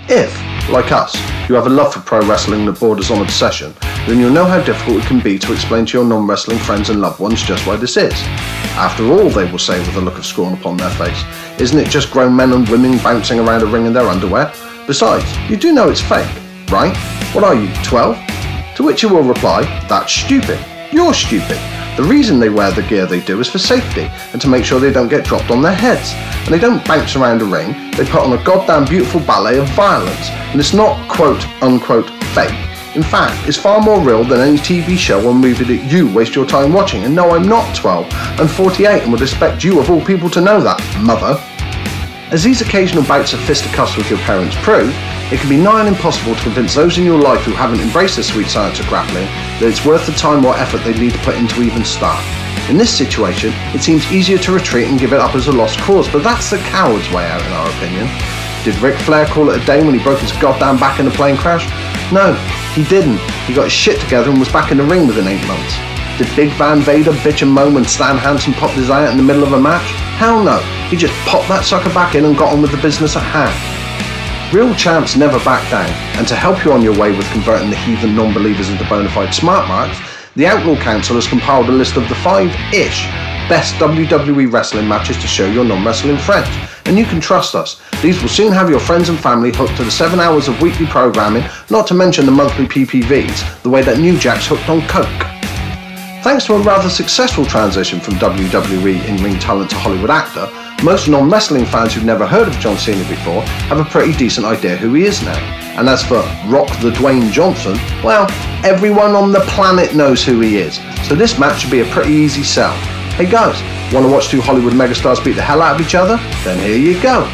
If, like us, you have a love for pro wrestling that borders on obsession, then you'll know how difficult it can be to explain to your non-wrestling friends and loved ones just why this is. After all, they will say with a look of scorn upon their face, isn't it just grown men and women bouncing around a ring in their underwear? Besides, you do know it's fake, right? What are you, 12? To which you will reply, that's stupid. You're stupid. The reason they wear the gear they do is for safety and to make sure they don't get dropped on their heads. And they don't bounce around a ring, they put on a goddamn beautiful ballet of violence. And it's not quote unquote fake. In fact, it's far more real than any TV show or movie that you waste your time watching. And no, I'm not 12, I'm 48 and would expect you of all people to know that, mother. As these occasional bouts of fisticuffs with your parents prove, it can be nigh on impossible to convince those in your life who haven't embraced the sweet science of grappling that it's worth the time or effort they need to put into even start. In this situation, it seems easier to retreat and give it up as a lost cause, but that's the coward's way out in our opinion. Did Ric Flair call it a day when he broke his goddamn back in a plane crash? No, he didn't. He got his shit together and was back in the ring within 8 months. Did Big Van Vader bitch and moan when Stan Hansen popped his eye out in the middle of a match? Hell no, he just popped that sucker back in and got on with the business at hand. Real champs never back down, and to help you on your way with converting the heathen non-believers into bona fide smart marks, the Outlaw Council has compiled a list of the 5-ish best WWE wrestling matches to show your non-wrestling friends. And you can trust us, these will soon have your friends and family hooked to the 7 hours of weekly programming, not to mention the monthly PPVs, the way that New Jack's hooked on coke. Thanks to a rather successful transition from WWE in-ring talent to Hollywood actor, most non-wrestling fans who've never heard of John Cena before have a pretty decent idea who he is now. And as for Rock the Dwayne Johnson, well, everyone on the planet knows who he is, so this match should be a pretty easy sell. Hey guys, want to watch two Hollywood megastars beat the hell out of each other? Then here you go.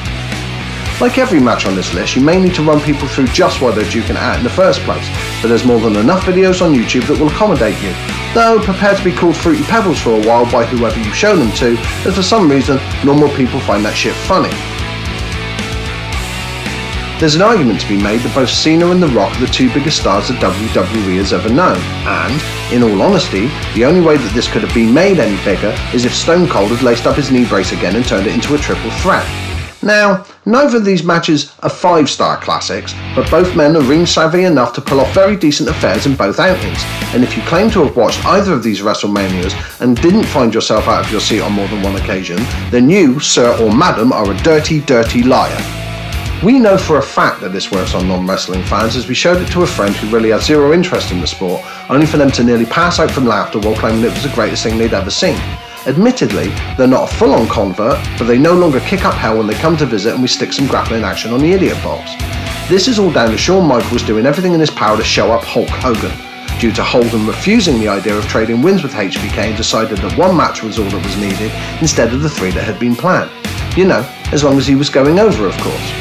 Like every match on this list, you may need to run people through just why they're duking it out in the first place, but there's more than enough videos on YouTube that will accommodate you. Though prepare to be called Fruity Pebbles for a while by whoever you show them to, as for some reason, normal people find that shit funny. There's an argument to be made that both Cena and The Rock are the two biggest stars that WWE has ever known, and, in all honesty, the only way that this could have been made any bigger is if Stone Cold had laced up his knee brace again and turned it into a triple threat. Now, neither of these matches are 5-star classics, but both men are ring savvy enough to pull off very decent affairs in both outings, and if you claim to have watched either of these WrestleManias and didn't find yourself out of your seat on more than one occasion, then you, sir or madam, are a dirty, dirty liar. We know for a fact that this works on non-wrestling fans, as we showed it to a friend who really had zero interest in the sport, only for them to nearly pass out from laughter while claiming it was the greatest thing they'd ever seen. Admittedly, they're not a full-on convert, but they no longer kick up hell when they come to visit and we stick some grappling action on the idiot box. This is all down to Shawn Michaels doing everything in his power to show up Hulk Hogan, due to Holden refusing the idea of trading wins with HBK and decided that one match was all that was needed instead of the 3 that had been planned. You know, as long as he was going over, of course.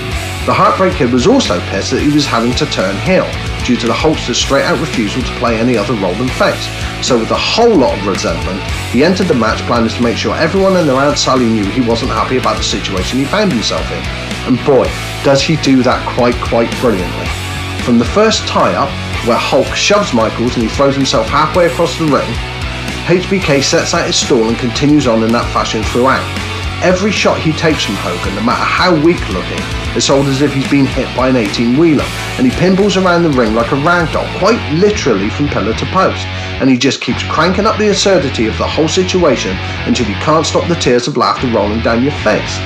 The Heartbreak Kid was also pissed that he was having to turn heel, due to the Hulkster's straight-out refusal to play any other role than face. So with a whole lot of resentment, he entered the match planning to make sure everyone and their Aunt Sally knew he wasn't happy about the situation he found himself in. And boy, does he do that quite brilliantly. From the first tie-up, where Hulk shoves Michaels and he throws himself halfway across the ring, HBK sets out his stall and continues on in that fashion throughout. Every shot he takes from Hogan, no matter how weak looking, is sold as if he's been hit by an 18-wheeler, and he pinballs around the ring like a ragdoll, quite literally from pillar to post, and he just keeps cranking up the absurdity of the whole situation until you can't stop the tears of laughter rolling down your face.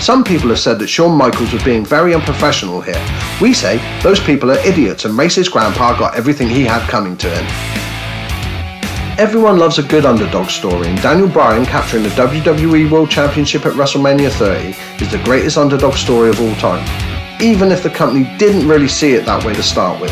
Some people have said that Shawn Michaels was being very unprofessional here. We say those people are idiots and racist grandpa got everything he had coming to him. Everyone loves a good underdog story, and Daniel Bryan capturing the WWE World Championship at WrestleMania 30 is the greatest underdog story of all time, even if the company didn't really see it that way to start with.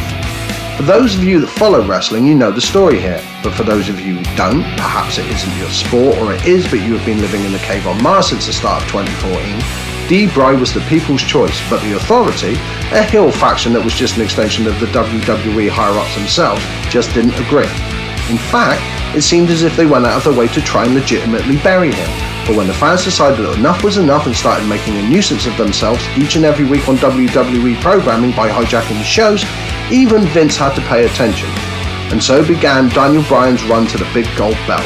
For those of you that follow wrestling, you know the story here, but for those of you who don't, perhaps it isn't your sport, or it is but you have been living in the cave on Mars since the start of 2014, D-Bry was the people's choice, but the Authority, a heel faction that was just an extension of the WWE higher-ups themselves, just didn't agree. In fact, it seemed as if they went out of their way to try and legitimately bury him, but when the fans decided that enough was enough and started making a nuisance of themselves each and every week on WWE programming by hijacking the shows, even Vince had to pay attention. And so began Daniel Bryan's run to the big gold belt.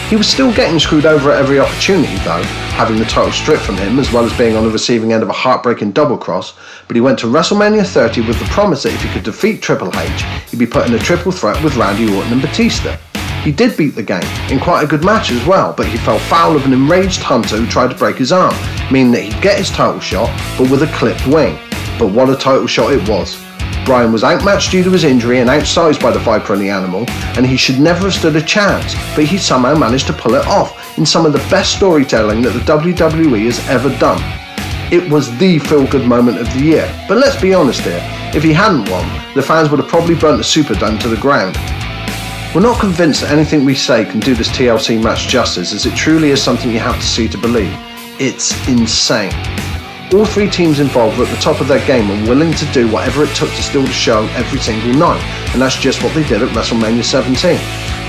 He was still getting screwed over at every opportunity though, having the title stripped from him as well as being on the receiving end of a heartbreaking double cross, but he went to WrestleMania 30 with the promise that if he could defeat Triple H, he'd be put in a triple threat with Randy Orton and Batista. He did beat the game, in quite a good match as well, but he fell foul of an enraged Hunter who tried to break his arm, meaning that he'd get his title shot, but with a clipped wing. But what a title shot it was. Bryan was outmatched due to his injury and outsized by the Viper and the Animal, and he should never have stood a chance, but he somehow managed to pull it off in some of the best storytelling that the WWE has ever done. It was the feel-good moment of the year, but let's be honest here, if he hadn't won, the fans would have probably burnt the Superdome to the ground. We're not convinced that anything we say can do this TLC match justice, as it truly is something you have to see to believe. It's insane. All three teams involved were at the top of their game and willing to do whatever it took to steal the show every single night, and that's just what they did at WrestleMania 17.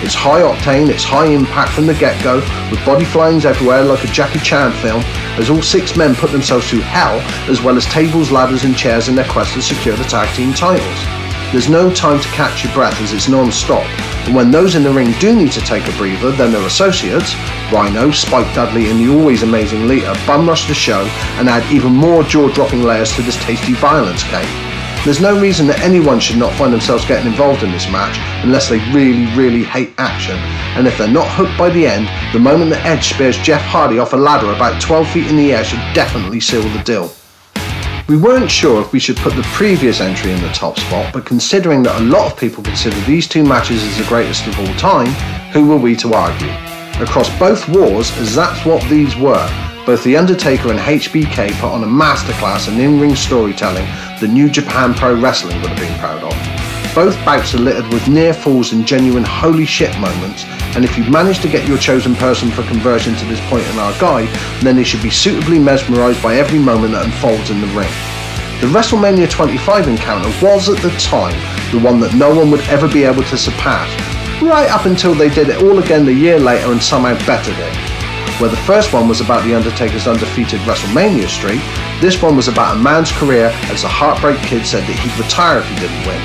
It's high octane, it's high impact from the get-go, with body flyings everywhere like a Jackie Chan film, as all six men put themselves through hell, as well as tables, ladders and chairs in their quest to secure the tag team titles. There's no time to catch your breath as it's non-stop, and when those in the ring do need to take a breather, then their associates, Rhino, Spike Dudley and the always amazing Lita, bum rush the show and add even more jaw-dropping layers to this tasty violence cake. There's no reason that anyone should not find themselves getting involved in this match unless they really hate action, and if they're not hooked by the end, the moment that Edge spears Jeff Hardy off a ladder about 12 feet in the air should definitely seal the deal. We weren't sure if we should put the previous entry in the top spot, but considering that a lot of people consider these two matches as the greatest of all time, who were we to argue? Across both wars, as that's what these were, both The Undertaker and HBK put on a masterclass in in-ring storytelling that New Japan Pro Wrestling would have been proud of. Both bouts are littered with near falls and genuine holy shit moments, and if you've managed to get your chosen person for conversion to this point in our guide, then they should be suitably mesmerised by every moment that unfolds in the ring. The WrestleMania 25 encounter was at the time the one that no one would ever be able to surpass, right up until they did it all again the year later and somehow bettered it. Where the first one was about The Undertaker's undefeated WrestleMania streak, this one was about a man's career as the Heartbreak Kid said that he'd retire if he didn't win.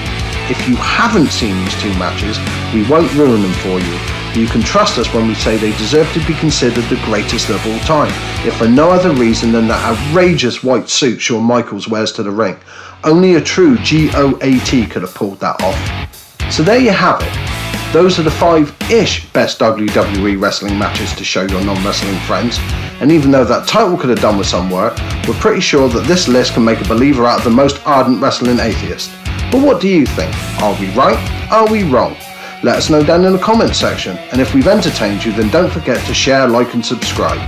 If you haven't seen these two matches, we won't ruin them for you. You can trust us when we say they deserve to be considered the greatest of all time, if for no other reason than that outrageous white suit Shawn Michaels wears to the ring. Only a true GOAT could have pulled that off. So there you have it. Those are the 5-ish best WWE wrestling matches to show your non-wrestling friends, and even though that title could have done with some work, we're pretty sure that this list can make a believer out of the most ardent wrestling atheist. But what do you think? Are we right? Are we wrong? Let us know down in the comments section, and if we've entertained you, then don't forget to share, like and subscribe.